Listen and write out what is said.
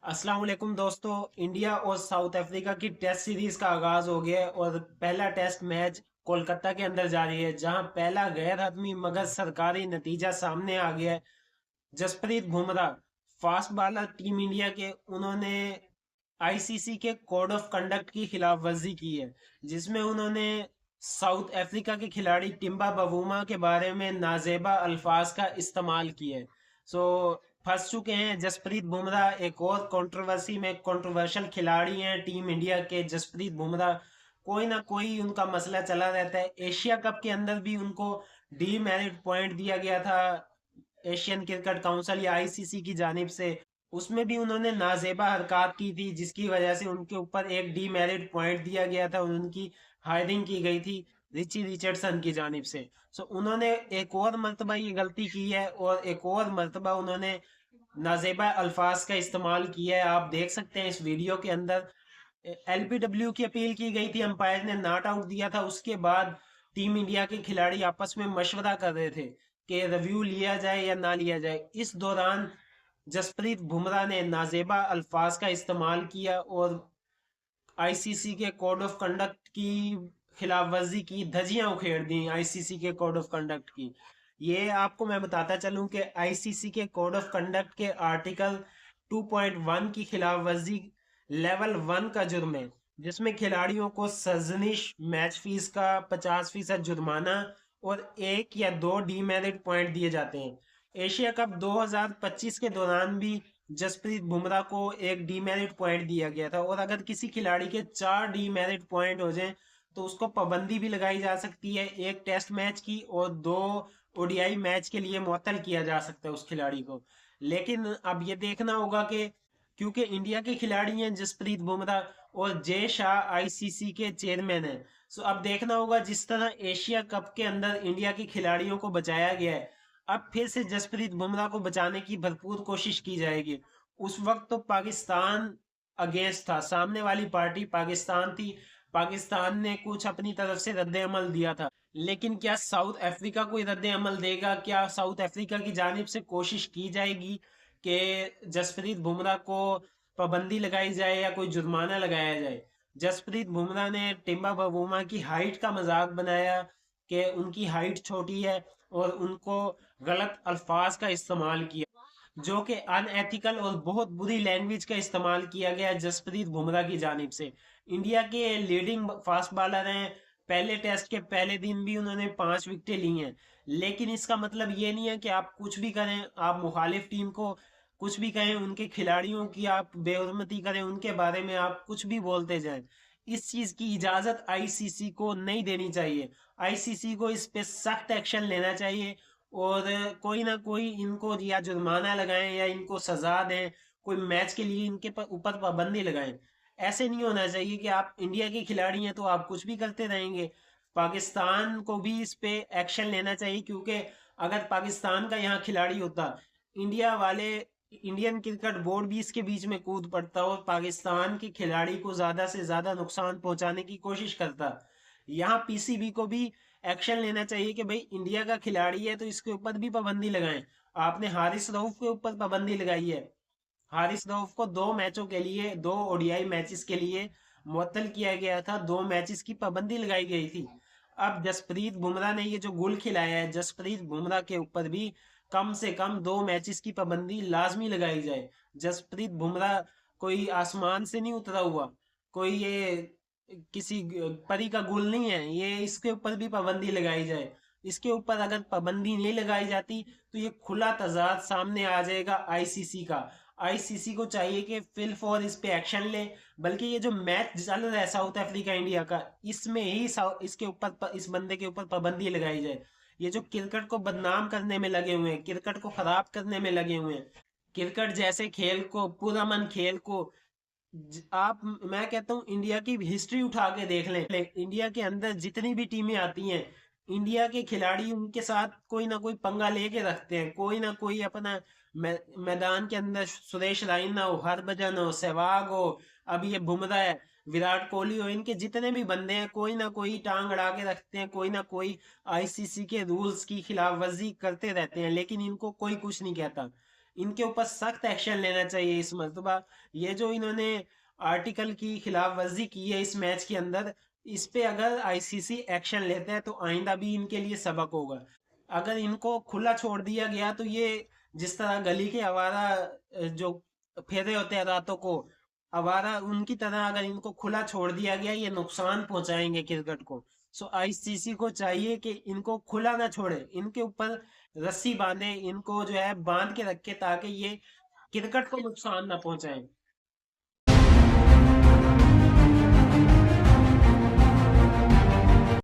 अस्सलाम वालेकुम दोस्तों। इंडिया और साउथ अफ्रीका की टेस्ट सीरीज का आगाज हो गया है और पहला टेस्ट मैच कोलकाता के अंदर जारी है, जहां पहला गैर हतमी मगर सरकारी नतीजा सामने आ गया है। Jasprit Bumrah fast bowler team India के, उन्होंने आईसीसी के कोड ऑफ कंडक्ट की खिलाफ वर्जी की है, जिसमें उन्होंने साउथ अफ्रीका के खिलाड़ी टिम्बा बवूमा के बारे में नाजेबा अल्फाज का इस्तेमाल किया है। सो फंस चुके हैं जसप्रीत बुमराह। एक और कंट्रोवर्सी में कंट्रोवर्शियल खिलाड़ी हैं टीम इंडिया के जसप्रीत बुमराह। कोई ना कोई उनका मसला चला रहता है। एशिया कप के अंदर भी उनको डीमेरिट पॉइंट दिया गया था एशियन क्रिकेट काउंसिल या आईसीसी की जानिब से। उसमें भी उन्होंने नाजेबा हरकत की थी, जिसकी वजह से उनके ऊपर एक डीमेरिट पॉइंट दिया गया था और उनकी हायरिंग की गई थी रिची रिचर्डसन की जानिब से। सो उन्होंने एक और मर्तबा ये गलती की है और एक और मर्तबा उन्होंने नाजेबा अल्फाज का इस्तेमाल किया है। आप देख सकते हैं इस वीडियो के अंदर एलबीडब्ल्यू की अपील की गई थी, अंपायर ने नॉट आउट दिया था। उसके बाद टीम इंडिया के खिलाड़ी आपस में मशवरा कर रहे थे कि रिव्यू लिया जाए या ना लिया जाए। इस दौरान जसप्रीत बुमराह ने नाजेबा अल्फाज का इस्तेमाल किया और आईसीसी के कोड ऑफ कंडक्ट की खिलाफ वर्जी की, धज्जियां उखेड़ दी आईसीसी के कोड ऑफ कंडक्ट की। ये आपको मैं बताता चलूं कि आईसीसी के कोड ऑफ कंडक्ट के आर्टिकल 2.1 की खिलाफ वर्जी लेवल 1 का जुर्म है, जिसमें खिलाड़ियों को सर्जनिश, मैच फीस का 50% जुर्माना और एक या दो डीमेरिट पॉइंट दिए जाते हैं। एशिया कप 2025 के दौरान भी जसप्रीत बुमराह को एक डीमेरिट पॉइंट दिया गया था, और अगर किसी खिलाड़ी के 4 डीमेरिट पॉइंट हो जाएं तो उसको पाबंदी भी लगाई जा सकती है एक टेस्ट मैच की, और 2 ओडीआई मैच के लिए मुअत्तल किया जा सकता है उस खिलाड़ी को। लेकिन अब ये देखना होगा कि क्योंकि इंडिया के खिलाड़ी हैं जसप्रीत बुमराह और जय शाह आईसीसी के चेयरमैन हैं, सो अब देखना होगा जिस तरह एशिया कप के अंदर इंडिया के खिलाड़ियों को बचाया गया है, अब फिर से जसप्रीत बुमराह को बचाने की भरपूर कोशिश की जाएगी। उस वक्त तो पाकिस्तान अगेंस्ट था, सामने वाली पार्टी पाकिस्तान थी। पाकिस्तान ने कुछ अपनी तरफ से रद्द अमल दिया था, लेकिन क्या साउथ अफ्रीका कोई रद्द अमल देगा? क्या साउथ अफ्रीका की जानिब से कोशिश की जाएगी कि जसप्रीत बुमराह को पाबंदी लगाई जाए या कोई जुर्माना लगाया जाए? जसप्रीत बुमराह ने टिम्बा बवूमा की हाइट का मजाक बनाया कि उनकी हाइट छोटी है, और उनको गलत अल्फाज का इस्तेमाल किया, जो कि अनएथिकल और बहुत बुरी लैंग्वेज का इस्तेमाल किया गया जसप्रीत बुमराह की जानिब से। इंडिया के लीडिंग फास्ट बॉलर हैं। पहले टेस्ट के पहले दिन भी उन्होंने 5 विकेटें ली हैं, लेकिन इसका मतलब ये नहीं है कि आप कुछ भी करें, आप मुखालिफ टीम को कुछ भी कहें, उनके खिलाड़ियों की आप बेहुरमती करें, उनके बारे में आप कुछ भी बोलते जाएं। इस चीज की इजाजत आईसीसी को नहीं देनी चाहिए। आईसीसी को इस पे सख्त एक्शन लेना चाहिए, और कोई ना कोई इनको या जुर्माना लगाएं या इनको सजा दें, कोई मैच के लिए इनके ऊपर पाबंदी लगाएं। ऐसे नहीं होना चाहिए कि आप इंडिया के खिलाड़ी हैं तो आप कुछ भी करते रहेंगे। पाकिस्तान को भी इस पे एक्शन लेना चाहिए, क्योंकि अगर पाकिस्तान का यहाँ खिलाड़ी होता, इंडिया वाले, इंडियन क्रिकेट बोर्ड भी इसके बीच में कूद पड़ता और पाकिस्तान के खिलाड़ी को ज्यादा से ज्यादा नुकसान पहुंचाने की कोशिश करता। यहाँ पीसीबी को भी एक्शन लेना चाहिए कि भाई इंडिया का खिलाड़ी है तो इसके ऊपर भी पाबंदी लगाएं। आपने हारिस रऊफ के ऊपर पाबंदी लगाई है। हारिस रऊफ को 2 मैचों के लिए, 2 ओडीआई मैचेस के लिए मुअत्तल किया गया था, 2 मैचेस की पाबंदी लगाई गई थी। अब जसप्रीत बुमराह ने ये जो गुल खिलाया है, जसप्रीत बुमराह के ऊपर भी कम से कम 2 मैचेस की पाबंदी लाजमी लगाई जाए। जसप्रीत बुमराह कोई आसमान से नहीं उतरा हुआ, कोई ये किसी परी का गुल नहीं है, ये इसके ऊपर भी पाबंदी लगाई जाए। इसके ऊपर अगर पाबंदी नहीं लगाई जाती तो ये खुला तजाद सामने आ जाएगा आईसीसी का। आईसीसी को चाहिए कि फिल फॉर इस पे एक्शन ले। बल्कि ये जो मैच चल रहा है साउथ अफ्रीका इंडिया का, इसमें ही इसके ऊपर, इस बंदे के ऊपर पाबंदी लगाई जाए। ये जो क्रिकेट को बदनाम करने में लगे हुए हैं, क्रिकेट को खराब करने में लगे हुए हैं, क्रिकेट जैसे खेल को, पुरअमन खेल को, आप, मैं कहता हूँ इंडिया की हिस्ट्री उठा के देख लें, इंडिया के अंदर जितनी भी टीमें आती हैं, इंडिया के खिलाड़ी उनके साथ कोई ना कोई पंगा लेके रखते हैं। कोई ना कोई अपना मैदान के अंदर, सुरेश रैना हो, हरभजन हो, सहवाग हो, अब ये बुमराह है, विराट कोहली हो, इनके जितने भी बंदे हैं कोई ना कोई टांग अड़ा के रखते हैं, कोई ना कोई आईसीसी के रूल्स की खिलाफ वर्जी करते रहते हैं, लेकिन इनको कोई कुछ नहीं कहता। इनके ऊपर सख्त एक्शन लेना चाहिए इस मर्तबा। ये जो इन्होंने आर्टिकल की खिलाफ वर्जी की है इस मैच के अंदर, इस पे अगर आईसीसी एक्शन लेता है तो आइंदा भी इनके लिए सबक होगा। अगर इनको खुला छोड़ दिया गया तो ये जिस तरह गली के आवारा जो फेरे होते हैं रातों को, आवारा उनकी तरह अगर इनको खुला छोड़ दिया गया ये नुकसान पहुंचाएंगे क्रिकेट को। सो आईसीसी को चाहिए कि इनको खुला ना छोड़े, इनके ऊपर रस्सी बांधे, इनको जो है बांध के रखे ताकि ये क्रिकेट को नुकसान ना पहुंचाए।